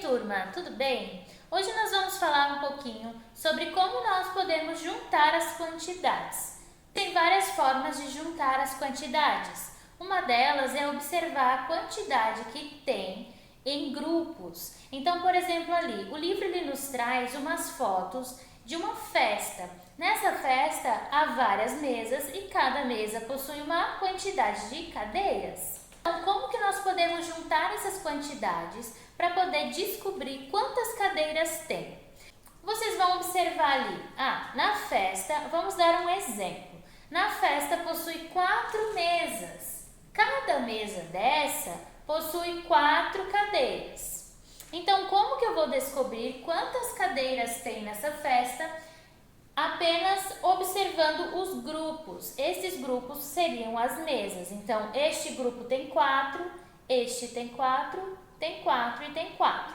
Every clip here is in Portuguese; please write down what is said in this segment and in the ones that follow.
turma, tudo bem? Hoje nós vamos falar um pouquinho sobre como nós podemos juntar as quantidades. Tem várias formas de juntar as quantidades. Uma delas é observar a quantidade que tem em grupos. Então, por exemplo, ali, o livro ele nos traz umas fotos de uma festa. Nessa festa há várias mesas e cada mesa possui uma quantidade de cadeiras. Então, como que nós podemos juntar essas quantidades para poder descobrir quantas cadeiras tem? Vocês vão observar ali, na festa, vamos dar um exemplo. Na festa possui 4 mesas. Cada mesa dessa possui 4 cadeiras. Então, como que eu vou descobrir quantas cadeiras tem nessa festa? Apenas observando os grupos. Esses grupos seriam as mesas. Então, este grupo tem 4, este tem 4, tem 4 e tem 4.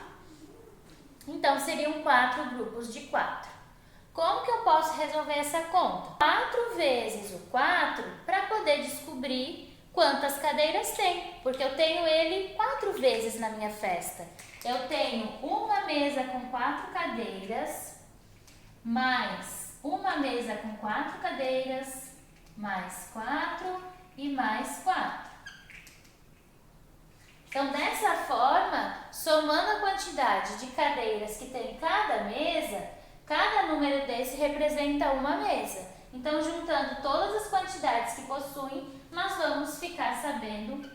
Então, seriam 4 grupos de 4. Como que eu posso resolver essa conta? 4 vezes o 4 para poder descobrir quantas cadeiras tem, porque eu tenho ele 4 vezes na minha festa. Eu tenho uma mesa com 4 cadeiras, mais uma mesa com 4 cadeiras, mais 4 e mais 4. Então, dessa forma, somando a quantidade de cadeiras que tem cada mesa, cada número desse representa uma mesa. Então, juntando todas as quantidades que possuem, nós vamos ficar sabendo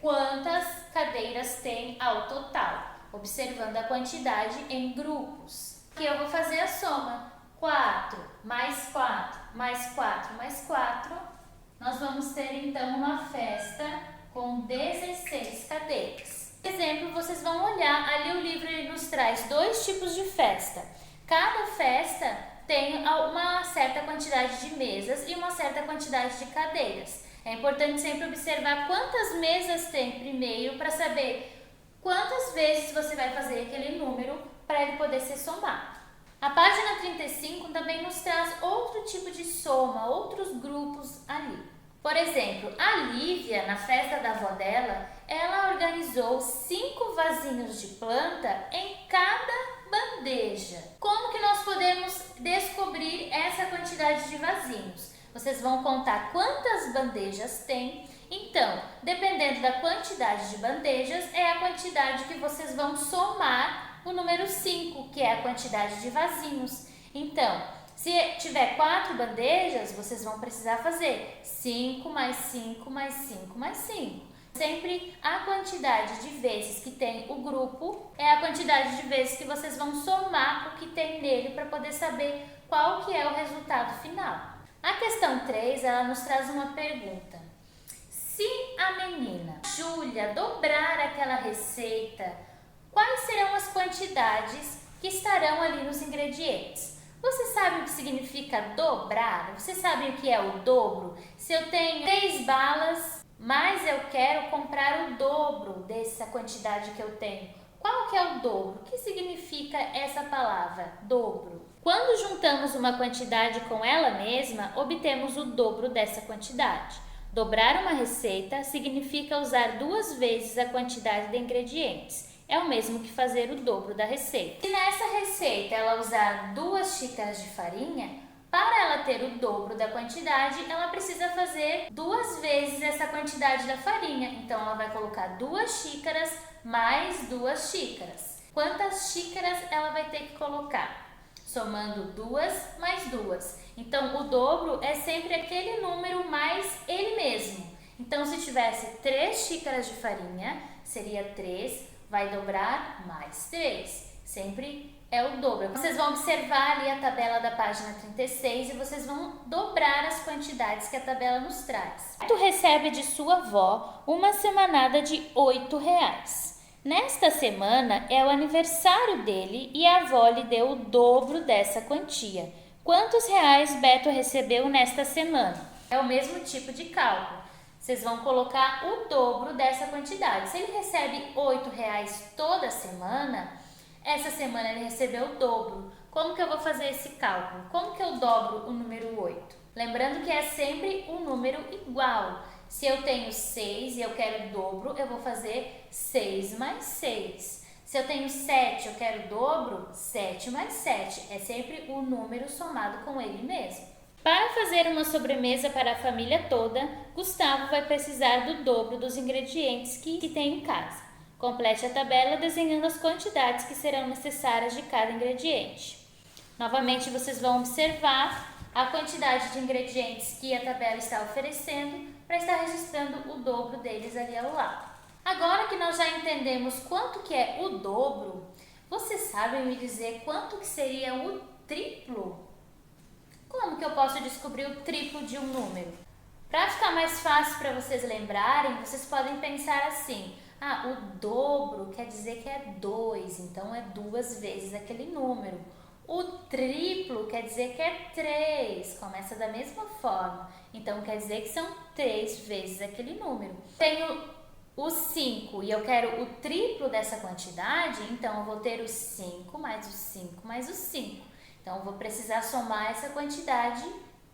quantas cadeiras tem ao total, observando a quantidade em grupos. Aqui eu vou fazer a soma. 4 mais 4 mais 4 mais 4, nós vamos ter então uma festa com 16 cadeiras. Por exemplo, vocês vão olhar ali o livro, ele nos traz 2 tipos de festa. Cada festa tem uma certa quantidade de mesas e uma certa quantidade de cadeiras. É importante sempre observar quantas mesas tem primeiro para saber quantas vezes você vai fazer aquele número para ele poder ser somado. A página 35 também nos traz outro tipo de soma, outros grupos ali. Por exemplo, a Lívia, na festa da avó dela, ela organizou 5 vasinhos de planta em cada bandeja. Como que nós podemos descobrir essa quantidade de vasinhos? Vocês vão contar quantas bandejas tem. Então, dependendo da quantidade de bandejas, é a quantidade que vocês vão somar o número 5, que é a quantidade de vasinhos. Então, se tiver 4 bandejas, vocês vão precisar fazer 5 mais 5 mais 5 mais 5. Sempre a quantidade de vezes que tem o grupo é a quantidade de vezes que vocês vão somar o que tem nele para poder saber qual que é o resultado final. A questão 3, ela nos traz uma pergunta. Se a menina Júlia dobrar aquela receita, quais serão as quantidades que estarão ali nos ingredientes? Você sabe o que significa dobrar? Você sabe o que é o dobro? Se eu tenho 3 balas, mas eu quero comprar o dobro dessa quantidade que eu tenho, qual que é o dobro? O que significa essa palavra, dobro? Quando juntamos uma quantidade com ela mesma, obtemos o dobro dessa quantidade. Dobrar uma receita significa usar 2 vezes a quantidade de ingredientes. É o mesmo que fazer o dobro da receita. Se nessa receita ela usar 2 xícaras de farinha, para ela ter o dobro da quantidade, ela precisa fazer 2 vezes essa quantidade da farinha. Então, ela vai colocar 2 xícaras mais 2 xícaras. Quantas xícaras ela vai ter que colocar? Somando 2 mais 2. Então, o dobro é sempre aquele número mais ele mesmo. Então, se tivesse 3 xícaras de farinha, seria 3 vai dobrar mais 3. Sempre é o dobro. Vocês vão observar ali a tabela da página 36 e vocês vão dobrar as quantidades que a tabela nos traz. Tu recebe de sua avó uma semanada de R$8. Nesta semana é o aniversário dele e a avó lhe deu o dobro dessa quantia. Quantos reais Beto recebeu nesta semana? É o mesmo tipo de cálculo. Vocês vão colocar o dobro dessa quantidade. Se ele recebe R$8 toda semana, essa semana ele recebeu o dobro. Como que eu vou fazer esse cálculo? Como que eu dobro o número 8? Lembrando que é sempre um número igual. Se eu tenho 6 e eu quero o dobro, eu vou fazer 6 mais 6. Se eu tenho 7, eu quero o dobro, 7 mais 7 é sempre o número somado com ele mesmo. Para fazer uma sobremesa para a família toda, Gustavo vai precisar do dobro dos ingredientes que tem em casa. Complete a tabela desenhando as quantidades que serão necessárias de cada ingrediente. Novamente, vocês vão observar a quantidade de ingredientes que a tabela está oferecendo para estar registrando o dobro deles ali ao lado. Agora que nós já entendemos quanto que é o dobro, vocês sabem me dizer quanto que seria o triplo? Como que eu posso descobrir o triplo de um número? Para ficar mais fácil para vocês lembrarem, vocês podem pensar assim: o dobro quer dizer que é 2, então é 2 vezes aquele número. O triplo quer dizer que é 3, começa da mesma forma, então quer dizer que são 3 vezes aquele número. Tenho o 5 e eu quero o triplo dessa quantidade, então eu vou ter o 5 mais o 5 mais o 5. Então eu vou precisar somar essa quantidade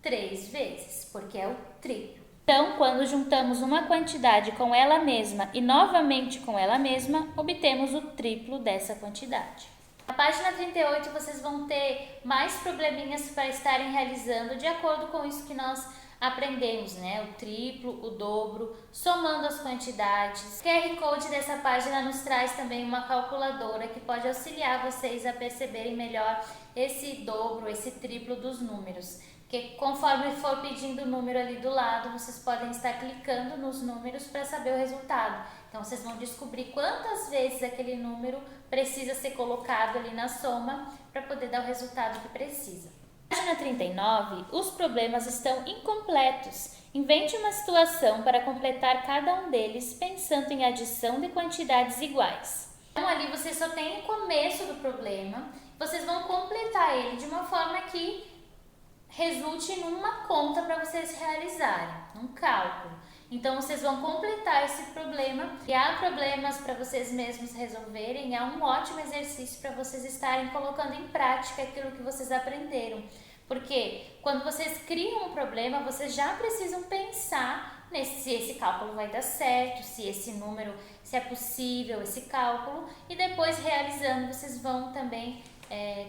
3 vezes, porque é o triplo. Então, quando juntamos uma quantidade com ela mesma e novamente com ela mesma, obtemos o triplo dessa quantidade. Na página 38, vocês vão ter mais probleminhas para estarem realizando de acordo com isso que nós aprendemos, né? O triplo, o dobro, somando as quantidades. O QR Code dessa página nos traz também uma calculadora que pode auxiliar vocês a perceberem melhor esse dobro, esse triplo dos números. Porque conforme for pedindo o número ali do lado, vocês podem estar clicando nos números para saber o resultado. Então, vocês vão descobrir quantas vezes aquele número precisa ser colocado ali na soma para poder dar o resultado que precisa. Na página 39, os problemas estão incompletos. Invente uma situação para completar cada um deles pensando em adição de quantidades iguais. Então, ali você só tem o começo do problema, vocês vão completar ele de uma forma que resulte numa conta para vocês realizarem, um cálculo. Então, vocês vão completar esse problema e há problemas para vocês mesmos resolverem. É um ótimo exercício para vocês estarem colocando em prática aquilo que vocês aprenderam. Porque quando vocês criam um problema, vocês já precisam pensar se esse cálculo vai dar certo, se esse número, se é possível esse cálculo. E depois, realizando, vocês vão também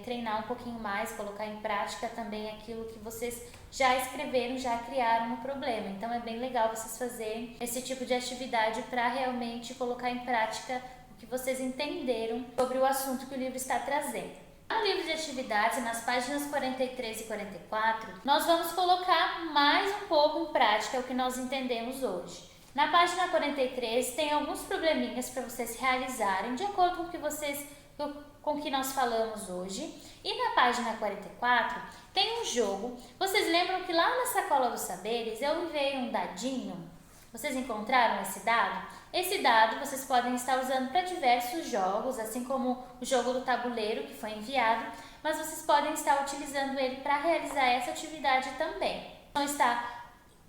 treinar um pouquinho mais, colocar em prática também aquilo que vocês já escreveram, já criaram no problema. Então é bem legal vocês fazerem esse tipo de atividade para realmente colocar em prática o que vocês entenderam sobre o assunto que o livro está trazendo. No livro de atividades, nas páginas 43 e 44, nós vamos colocar mais um pouco em prática o que nós entendemos hoje. Na página 43 tem alguns probleminhas para vocês realizarem de acordo com o que nós falamos hoje. E na página 44 tem um jogo. Vocês lembram que lá na Sacola dos Saberes eu enviei um dadinho? Vocês encontraram esse dado? Esse dado vocês podem estar usando para diversos jogos, assim como o jogo do tabuleiro que foi enviado, mas vocês podem estar utilizando ele para realizar essa atividade também. Então está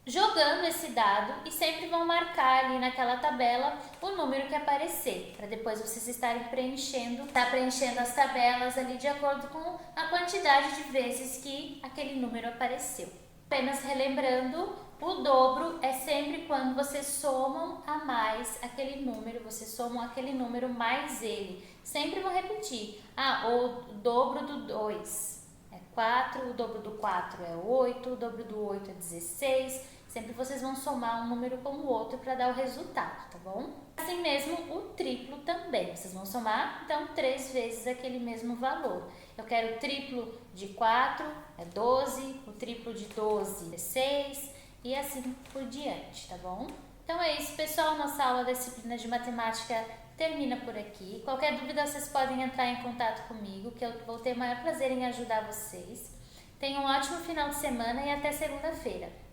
jogando esse dado e sempre vão marcar ali naquela tabela o número que aparecer, para depois vocês estarem preenchendo as tabelas ali de acordo com a quantidade de vezes que aquele número apareceu. Apenas relembrando, o dobro é sempre quando vocês somam a mais aquele número, vocês somam aquele número mais ele. Sempre vão repetir, o dobro do 2 é 4, o dobro do 4 é 8, o dobro do 8 é 16. Sempre vocês vão somar um número com o outro para dar o resultado, tá bom? Assim mesmo, o triplo também. Vocês vão somar, então, 3 vezes aquele mesmo valor. Eu quero o triplo de 4, é 12, o triplo de 12 é 6 e assim por diante, tá bom? Então é isso, pessoal. Nossa aula da disciplina de matemática termina por aqui. Qualquer dúvida, vocês podem entrar em contato comigo, que eu vou ter o maior prazer em ajudar vocês. Tenham um ótimo final de semana e até segunda-feira.